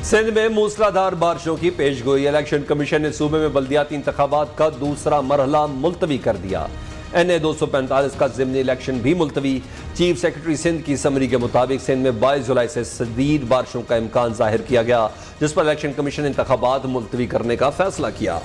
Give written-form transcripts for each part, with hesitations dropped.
सिंध में मूसलाधार बारिशों की पेशगोई। इलेक्शन कमीशन ने सूबे में बल्दियाती इंतखाबात का दूसरा मरहला मुलतवी कर दिया। NA 245 का ज़िमनी इलेक्शन भी मुलतवी। चीफ सेक्रेटरी सिंध की समरी के मुताबिक सिंध में 22 जुलाई से शदीद बारिशों का इम्कान जाहिर किया गया, जिस पर इलेक्शन कमीशन ने इंतखाबात मुलतवी करने का फैसला किया।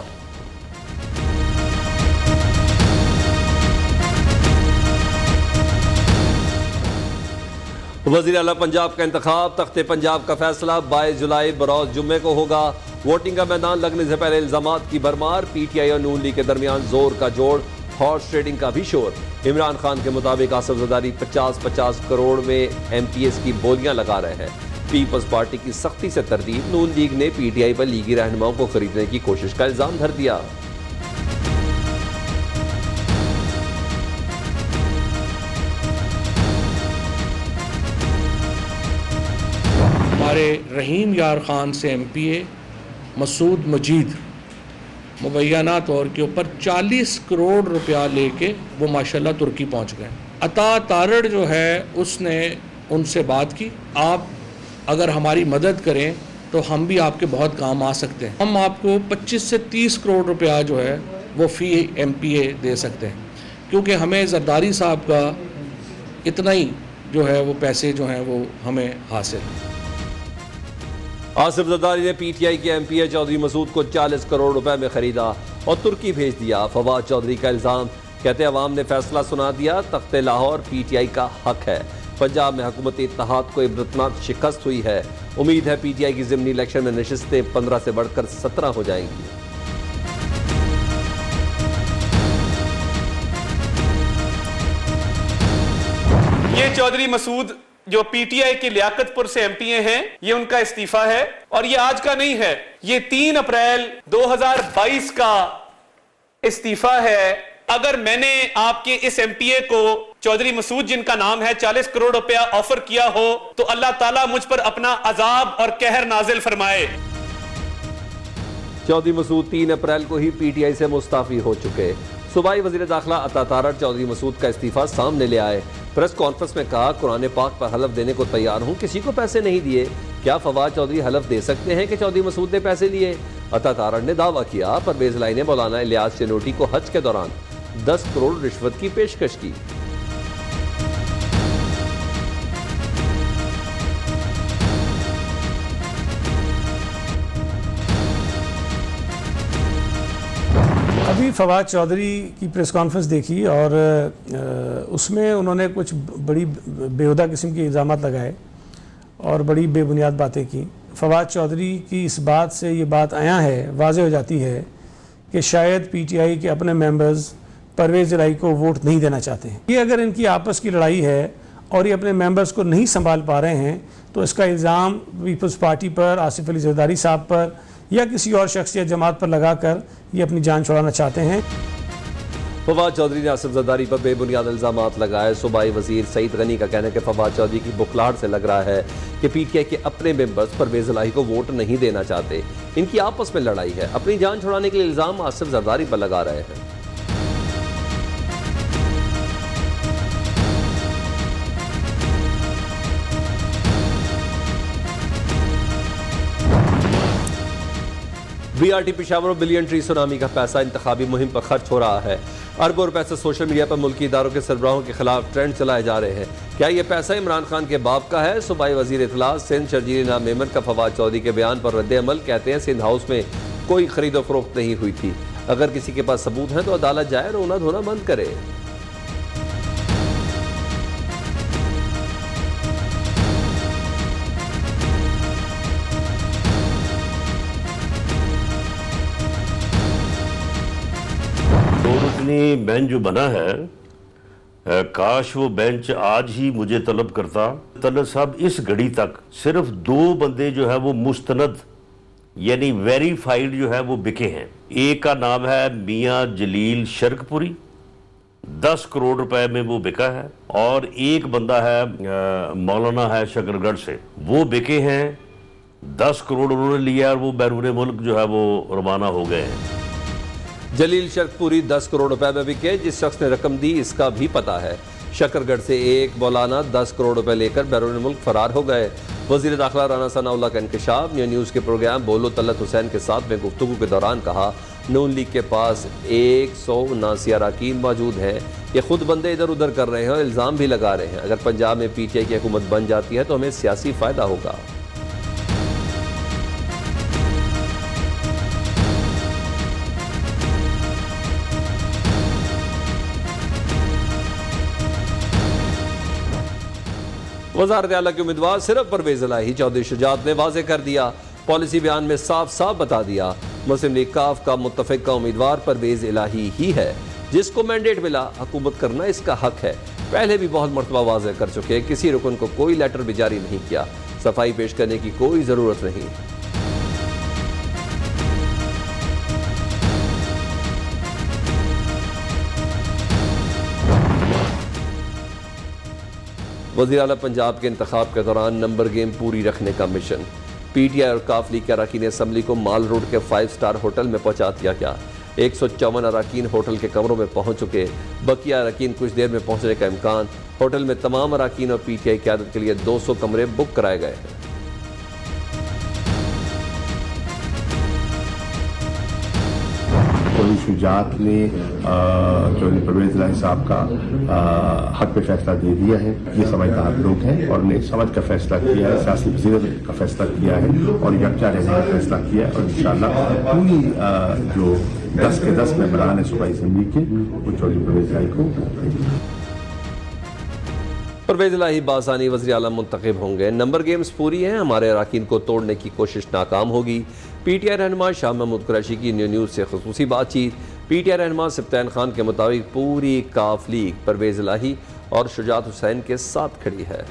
वज़ीर आला पंजाब का इंतखाब। तख्ते पंजाब का फैसला 22 जुलाई बरोज जुम्मे को होगा। वोटिंग का मैदान लगने से पहले इल्जामात की भरमार। PTI और नून लीग के दरमियान जोर का जोड़। हॉर्स ट्रेडिंग का भी शोर। इमरान खान के मुताबिक आसिफ जरदारी 50-50 करोड़ में MPS की बोलियां लगा रहे हैं। पीपल्स पार्टी की सख्ती से तरदीद। नून लीग ने PTI पर लीगी रहनुमाओं को खरीदने की कोशिश का इल्जाम धर दिया। हमारे रहीम यार खान से MPA मसूद मजीद मुबैना तौर के ऊपर 40 करोड़ रुपया लेके वो माशाल्लाह तुर्की पहुंच गए। अता तारड़ जो है उसने उनसे बात की, आप अगर हमारी मदद करें तो हम भी आपके बहुत काम आ सकते हैं। हम आपको 25 से 30 करोड़ रुपया जो है वो फ़ी MPA दे सकते हैं, क्योंकि हमें जरदारी साहब का इतना ही जो है वो पैसे जो हैं वो हमें हासिल हैं। आसिफ जरदारी ने PTI के MPA चौधरी मसूद को 40 करोड़ रुपए में खरीदा और तुर्की भेज दिया। फवाद चौधरी का इल्जाम, कहते अवाम ने फैसला सुना दिया, तख्ते लाहौर PTI का हक है। पंजाब में हुकूमती इत्तेहाद को इबरतनाक शिकस्त हुई है। उम्मीद है PTI की ज़िमनी इलेक्शन में नशिस्तें 15 से बढ़कर 17 हो जाएंगी। ये चौधरी मसूद जो PTI के लियाकतपुर से MPA हैं, ये उनका इस्तीफा है और ये आज का नहीं है, ये 3 अप्रैल 2022 का इस्तीफा है। अगर मैंने आपके इस MPA को चौधरी मसूद जिनका नाम है 40 करोड़ रुपया ऑफर किया हो तो अल्लाह ताला मुझ पर अपना अजाब और कहर नाजिल फरमाए। चौधरी मसूद 3 अप्रैल को ही PTI से मुस्ताफी हो चुके। सूबाई वज़ीर दाखिला अता तारड़ चौधरी मसूद का इस्तीफा सामने ले आए। प्रेस कॉन्फ्रेंस में कहा, कुरान पाक पर हलफ देने को तैयार हूं, किसी को पैसे नहीं दिए। क्या फवाद चौधरी हलफ दे सकते हैं कि चौधरी मसूद ने पैसे लिए? अता तारड़ ने दावा किया। परवेज लाई ने मौलाना इलियास चनोटी को हज के दौरान 10 करोड़ रिश्वत की पेशकश की। अभी फवाद चौधरी की प्रेस कॉन्फ्रेंस देखी और उसमें उन्होंने कुछ बड़ी बेहुदा किस्म के इल्ज़ाम लगाए और बड़ी बेबुनियाद बातें की। फवाद चौधरी की इस बात से ये बात आया है, वाज़ेह हो जाती है कि शायद PTI के अपने मेंबर्स परवेज़ इलाही को वोट नहीं देना चाहते हैं। ये अगर इनकी आपस की लड़ाई है और ये अपने मेंबर्स को नहीं संभाल पा रहे हैं तो इसका इल्ज़ाम पीपल्स पार्टी पर, आसिफ अली जरदारी साहब पर या किसी और शख्स या जमात पर लगाकर ये अपनी जान छुड़ाना चाहते हैं। फवाद चौधरी ने आसिफ जरदारी पर बेबुनियाद इल्जामात लगाए। सूबाई वजीर सईद गनी का कहना है कि फवाद चौधरी की बुखलाहट से लग रहा है कि PTI के अपने मेंबर्स परवेज इलाही को वोट नहीं देना चाहते। इनकी आपस में लड़ाई है। अपनी जान छुड़ाने के लिए इल्जाम आसिफ जरदारी पर लगा रहे हैं। BRT Peshawar billion tree tsunami का पैसा इंतखाबी मुहिम पर खर्च हो रहा है। अरबों रुपए से सोशल मीडिया पर मुल्की इदारों के सरबराहों के खिलाफ ट्रेंड चलाए जा रहे हैं। क्या ये पैसा इमरान खान के बाप का है? सूबाई वजीर इत्तलात सिंध शर्जील इनाम मेमन का फवाद चौधरी के बयान पर रद्द अमल, कहते हैं सिंध हाउस में कोई खरीदो फरोख्त नहीं हुई थी। अगर किसी के पास सबूत है तो अदालत जाए, रोना धोना बंद करे। बेंच जो बना है, काश वो बेंच आज ही मुझे तलब करता। तलब साहब इस घड़ी तक सिर्फ 2 बंदे जो है वो मुस्तनद यानी वेरीफाइड जो है वो बिके हैं। एक का नाम है मियां जलील शर्कपुरी, 10 करोड़ रुपए में वो बिका है, और एक बंदा है मौलाना है शकरगढ़ से, वो बिके हैं 10 करोड़ उन्होंने लिया और वो बैरून मुल्क जो है वो रवाना हो गए हैं। जलील शर्कपुरी 10 करोड़ रुपए में बिके। जिस शख्स ने रकम दी इसका भी पता है। शकरगढ़ से एक मौलाना 10 करोड़ रुपए लेकर बैरून मुल्क फरार हो गए। वज़ीर दाखिला राना सनाउल्लाह का इंकशाफ। न्यूज़ के प्रोग्राम बोलो तलत हुसैन के साथ में गुफ्तगू के दौरान कहा, नून लीग के पास 179 अरकान मौजूद हैं, ये खुद बंदे इधर उधर कर रहे हैं और इल्ज़ाम भी लगा रहे हैं। अगर पंजाब में PTI की हुकूमत बन जाती है तो हमें सियासी फ़ायदा होगा। वज़ारत आला के उम्मीदवार सिर्फ परवेज़ इलाही। चौधरी शुजात ने वाज़ेह कर दिया, पॉलिसी बयान में साफ साफ बता दिया, मुस्लिम लीग काफ का मुत्तफ़िक़ा उम्मीदवार परवेज़ इलाही ही है। जिसको मैंडेट मिला हुकूमत करना इसका हक है। पहले भी बहुत मरतबा वाज़ेह कर चुके, किसी रुकन को कोई लेटर भी जारी नहीं किया, सफाई पेश करने की कोई ज़रूरत नहीं। वज़ीर आला पंजाब के इंतखाब के दौरान नंबर गेम पूरी रखने का मिशन। PTI और काफ लीग के अरकान असम्बली को माल रोड के 5 स्टार होटल में पहुंचा दिया गया। 154 अरकान होटल के कमरों में पहुंच चुके, बकिया अरकान कुछ देर में पहुंचने का इम्कान। होटल में तमाम अरकान और PTI क़यादत के लिए 200 कमरे बुक कराए गए हैं। चौधरी शुजात ने चौधरी परवेज़ इलाही साहब का हक पे फैसला दे दिया है। ये समझदार लोग हैं और उन्हें समझ का फैसला किया है, सियासी बसीरत का फैसला किया है और यकजा रहने का फैसला किया है। और इंशाअल्लाह पूरी जो 10 के 10 मेंबरान है सूबाई असेंबली के, वो चौधरी परवेज़ इलाही को परवेज़ इलाही बासानी वज़ीर आला मुंतखब होंगे। नंबर गेम्स पूरी हैं, हमारे अरकान को तोड़ने की कोशिश नाकाम होगी। PTI रहनुमा शाह महमूद कुरैशी की न्यूज़ से खुसूसी बातचीत। PTI रहनुमा सिब्तान खान के मुताबिक पूरी काफ लीग परवेज़ इलाही और शुजात हुसैन के साथ खड़ी है।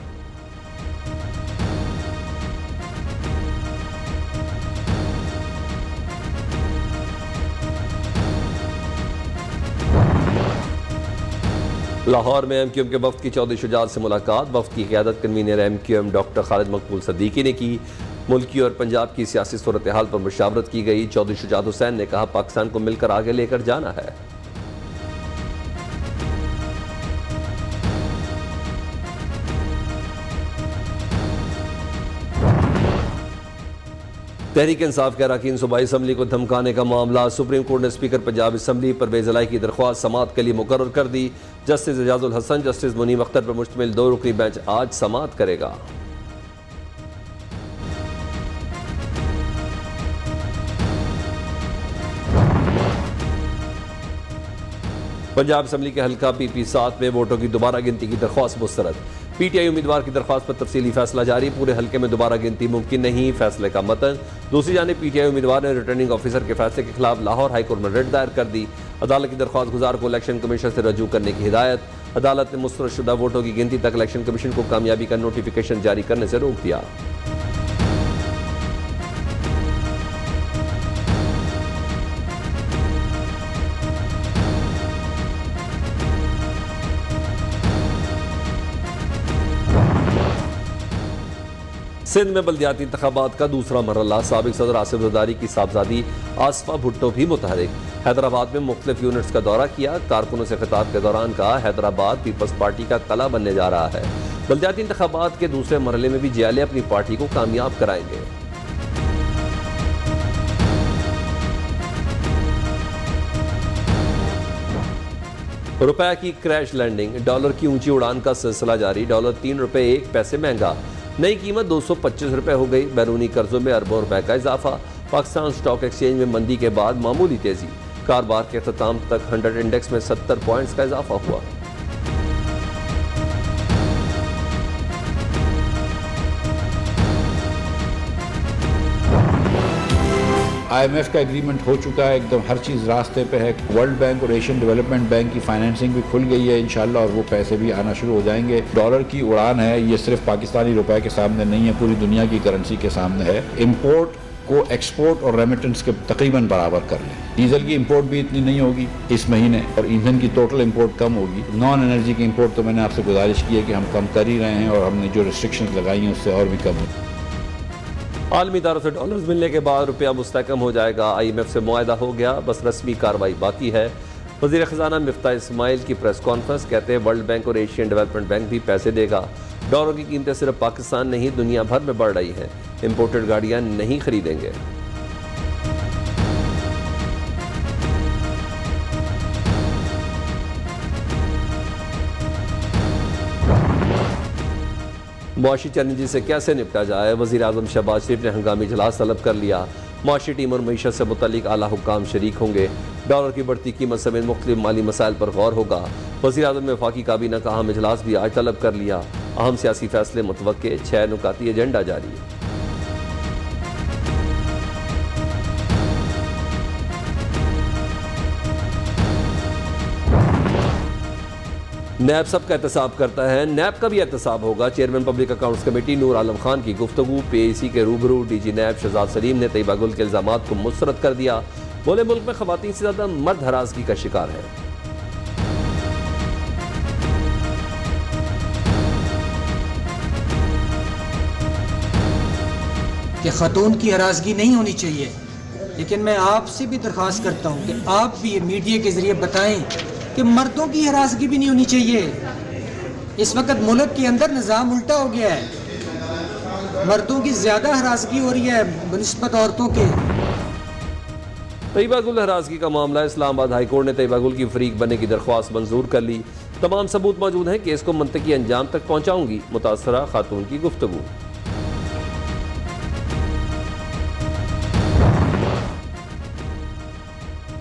लाहौर में MQM के वफ्द की चौधरी शुजात से मुलाकात। वफ्द की क़यादत कन्वीनर MQM डॉक्टर खालिद मकबूल सदीकी ने की। मुल्की और पंजाब की सियासी सूरत हाल पर मुशावरत की गई। चौधरी शुजात हुसैन ने कहा, पाकिस्तान को मिलकर आगे लेकर जाना है। तहरीक इंसाफ के अरकान सूबाई असम्बली को धमकाने का मामला। सुप्रीम कोर्ट ने स्पीकर पंजाब असम्बली परवेज़ इलाही की दरख्वास्त समाअत के लिए मुकर्रर कर दी। जस्टिस एजाजुल हसन, जस्टिस मुनीम अख्तर पर मुश्तमिल 2 रुकनी बेंच आज समाअत करेगा। पंजाब असम्बली के हल्का PP 7 में वोटों की दोबारा गिनती की दरख्वास्त मुस्तरद। PTI उम्मीदवार की दरख्वास्त पर तफसीली फैसला जारी। पूरे हल्के में दोबारा गिनती मुमकिन नहीं, फैसले का मतन। दूसरी जानिब PTI उम्मीदवार ने रिटर्निंग ऑफिसर के फैसले के खिलाफ लाहौर हाईकोर्ट में रिट दायर कर दी। अदालत की दरख्वास्त गुजार को इलेक्शन कमीशन से रजू करने की हिदायत। अदालत ने मुस्तरदशुदा वोटों की गिनती तक इलेक्शन कमीशन को कामयाबी का नोटिफिकेशन जारी करने से रोक दिया। सिंध में बल्दियाती इंतखाबात का दूसरा मरहला। साबिक सदर आसिफ ज़रदारी की साहबजादी आसफा भुट्टो भी मुतहरिक। हैदराबाद में मुख्तलिफ यूनिट्स का दौरा किया। कारकुनों से खिताब के दौरान कहा, हैदराबाद पीपल्स पार्टी का कला बनने जा रहा है। बल्दियाती इंतखाबात के दूसरे मरहले में भी जियाले अपनी पार्टी को कामयाब कराएंगे। रुपए की क्रैश लैंडिंग। डॉलर की ऊंची उड़ान का सिलसिला जारी। डॉलर 3 रुपए 1 पैसे महंगा। नई कीमत 225 रुपए हो गई। बैरूनी कर्जों में अरबों रुपए का इजाफा। पाकिस्तान स्टॉक एक्सचेंज में मंदी के बाद मामूली तेजी। कारोबार के अख्ताम तक 100 इंडेक्स में 70 पॉइंट्स का इजाफा हुआ। IMF का एग्रीमेंट हो चुका है, एकदम हर चीज़ रास्ते पे है। वर्ल्ड बैंक और एशियन डेवलपमेंट बैंक की फाइनेंसिंग भी खुल गई है इंशाल्लाह, और वो पैसे भी आना शुरू हो जाएंगे। डॉलर की उड़ान है, ये सिर्फ पाकिस्तानी रुपए के सामने नहीं है, पूरी दुनिया की करेंसी के सामने है। इम्पोर्ट को एक्सपोर्ट और रेमिटेंस के तकरीबन बराबर कर लें। डीजल की इंपोर्ट भी इतनी नहीं होगी इस महीने, और ईंधन की टोटल इंपोर्ट कम होगी। नॉन एनर्जी की इंपोर्ट तो मैंने आपसे गुजारिश की है कि हम कम कर ही रहे हैं, और हमने जो रिस्ट्रिक्शंस लगाई हैं उससे और भी कम हो। आलमी इदारों से डॉलर्स मिलने के बाद रुपया मुस्तहकम हो जाएगा। IMF से मुआहदा हो गया, बस रस्मी कार्रवाई बाकी है। वज़ीर ख़ज़ाना मिफ्ता इस्माइल की प्रेस कॉन्फ्रेंस, कहते हैं वर्ल्ड बैंक और एशियन डेवलपमेंट बैंक भी पैसे देगा। डॉलर की कीमतें सिर्फ पाकिस्तान नहीं दुनिया भर में बढ़ रही हैं, इंपोर्टेड गाड़ियाँ नहीं खरीदेंगे। मुआशी चैलेंजेस से कैसे निपटा जाए, वज़ीर आज़म शहबाज शरीफ ने हंगामी इजलास तलब कर लिया। मुआशी टीम और मईशत से मुतल्लिक आला हुक्काम शरीक होंगे। डॉलर की बढ़ती कीमत समेत मुख्तलिफ माली मसाइल पर गौर होगा। वज़ीर आज़म ने वफाकी काबीना का अहम इजलास भी आज तलब कर लिया। अहम सियासी फैसले मुतवक्के, 6 नुकाती एजेंडा जारी। नैब सबका एहतसाब करता है, नैब का भी एहतसाब होगा। Chairman public accounts committee Noor Alam Khan की गुफ्तगू, पीएसी के रूबरू डीजी नैब शहजाद सलीम ने तैयबा गुल के इल्जामात को मुस्तरद कर दिया। बोले मुल्क में खवातीन से ज्यादा मर्द हरासगी का शिकार है। कि ख़तून की हरासगी नहीं होनी चाहिए, लेकिन मैं आपसे भी दरख्वास्त करता हूँ कि आप भी मीडिया के ज़रिए बताएं कि मर्दों की हरासगी भी नहीं होनी चाहिए। इस वक्त मुल्क के अंदर निज़ाम उल्टा हो गया है, मर्दों की ज़्यादा हरासगी हो रही है बनिस्बत औरतों के। तैयबा गुल हरासगी का मामला, इस्लामाबाद हाई कोर्ट ने तैयबा गुल की फरीक बनने की दरख्वास्त मंजूर कर ली। तमाम सबूत मौजूद हैं, केस को मंतकी अंजाम तक पहुँचाऊंगी, मुतासरा खातून की गुफ्तगू।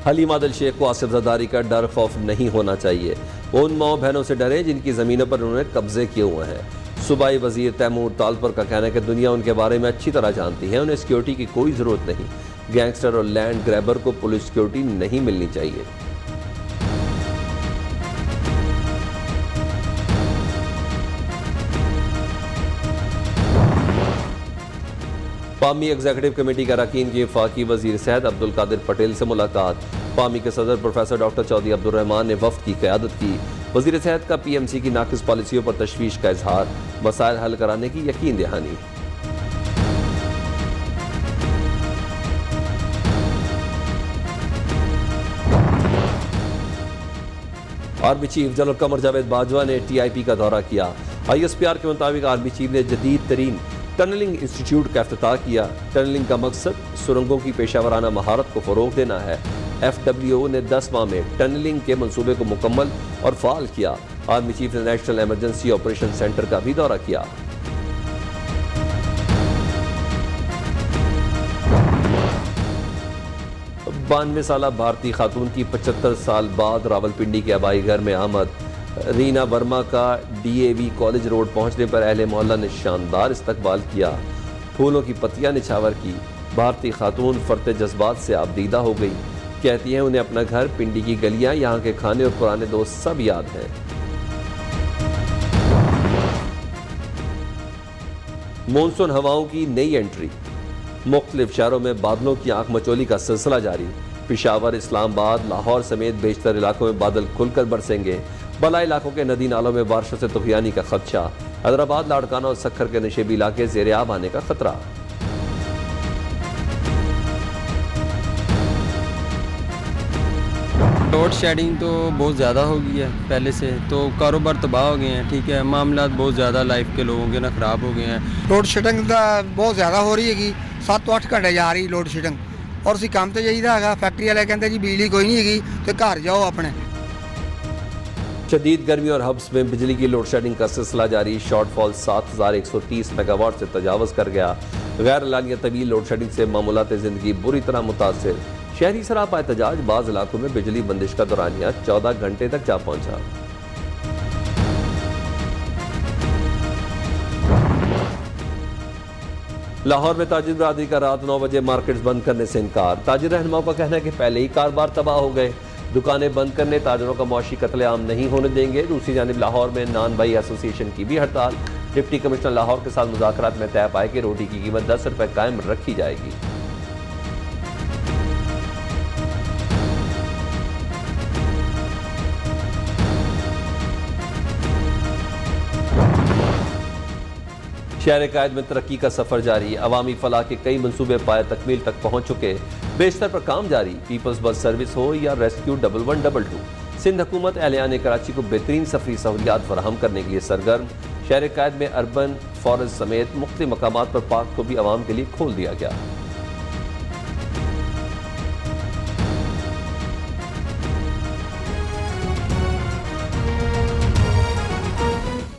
हलीम आदिल शेख को आसिफ जरदारी का डर खौफ नहीं होना चाहिए। वो उन माओ बहनों से डरे जिनकी ज़मीनों पर उन्होंने कब्जे किए हुए हैं। सूबाई वजीर तैमूर तालपुर का कहना है कि दुनिया उनके बारे में अच्छी तरह जानती है, उन्हें सिक्योरिटी की कोई ज़रूरत नहीं। गैंगस्टर और लैंड ग्रैबर को पुलिस सिक्योरिटी नहीं मिलनी चाहिए। पामी एग्जीक्यूटिव कमेटी के अरकान की वफाकी वजीर सेहत अब्दुल कादिर पटेल से मुलाकात। पामी के सदर प्रोफेसर डॉक्टर चौधरी अब्दुल रहमान ने वफ्द की क़यादत की। वजीर सेहत का पीएमसी की नाकिस पॉलिसियों पर तशवीश का इजहार, मसाइल हल कराने की यकीन दहानी। Army chief general Qamar Javed Bajwa ने टीआईपी का दौरा किया। आईएसपीआर के मुताबिक आर्मी चीफ ने जदीद तरीन टनलिंग इंस्टीट्यूट का इफ्तिताह किया। टनलिंग का मकसद सुरंगों की पेशावराना महारत को फ़रोग देना है। FWO ने 10 माह में टनलिंग के मंसूबे को मुकम्मल और फाल किया। आर्मी चीफ ने नेशनल इमरजेंसी ऑपरेशन सेंटर का भी दौरा किया। बानवे साल भारतीय खातून की 75 साल बाद रावलपिंडी के आबाई घर में आमद। रीना वर्मा का DAV कॉलेज रोड पहुंचने पर अहले मोहल्ला ने शानदार इस्तकबाल किया। फूलों की पत्तियां निछावर की। भारतीय खातून फरते जज्बात से आबदीदा हो गई। कहती हैं उन्हें अपना घर, पिंडी की गलियां, यहाँ के खाने और पुराने दोस्त सब याद हैं। मॉनसून हवाओं की नई एंट्री। मुख्तलिफ शहरों में बादलों की आंख मचोली का सिलसिला जारी। पेशावर, इस्लामाबाद, लाहौर समेत बेशतर इलाकों में बादल खुलकर बरसेंगे। बला इलाकों के नदी नालों में बारिशों से तुगयानी का खदशा। हैदराबाद, लाड़काना और सखर के नशेबी इलाके ज़ेर-ए-आब आने का खतरा। लोड शेडिंग तो बहुत ज़्यादा हो गई है पहले से, तो कारोबार तबाह हो गए हैं। ठीक है, मामला बहुत ज़्यादा लाइफ के लोगों के ना ख़राब हो गए हैं। लोड शेडिंग बहुत ज़्यादा हो रही है, 7-8 घंटे जा रही लोड शेडिंग। और ਅਸੀਂ ਕੰਮ ਤੇ ਜਾਈਦਾ ਹੈਗਾ, फैक्ट्री वाले कहते जी बिजली कोई नहीं हैगी तो घर जाओ अपने। शदीद गर्मी और हब्स में बिजली की लोड शेडिंग का सिलसिला जारी। शॉर्टफॉल 7130 मेगावाट से तजावज़ कर गया। गैर लानिया तवील लोड शेडिंग से मामूलात ज़िंदगी बुरी तरह मुतासिर। शहरी सरापा एहतजाज, बाज़ इलाकों में बिजली बंदिश का दौरानिया 14 घंटे तक जा पहुंचा। लाहौर में ताजिर बरादरी का रात 9 बजे मार्केट्स बंद करने से इनकार। ताजिर रहनुमाओं का कहना है कि पहले ही कारोबार तबाह हो गए, दुकानें बंद करने ताजिरों का मौशी कत्लेआम नहीं होने देंगे। दूसरी जानिब लाहौर में नान भाई एसोसिएशन की भी हड़ताल। डिप्टी कमिश्नर लाहौर के साथ मुज़ाकरात में तय पाए कि रोटी की कीमत 10 रुपये कायम रखी जाएगी। शहर कायद में तरक्की का सफर जारी, अवामी फलाह के कई मंसूबे पाए तकमील तक पहुंच चुके, बेशतर पर काम जारी। पीपल्स बस सर्विस हो या रेस्क्यू 1122, सिंध हुकूमत एहलियान कराची को बेहतरीन सफरी सहूलियात फराहम करने के लिए सरगर्म। शहर कायद में अर्बन फॉरेस्ट समेत मुख्तलिफ मकामात पर पार्क को भी आवाम के लिए खोल दिया गया।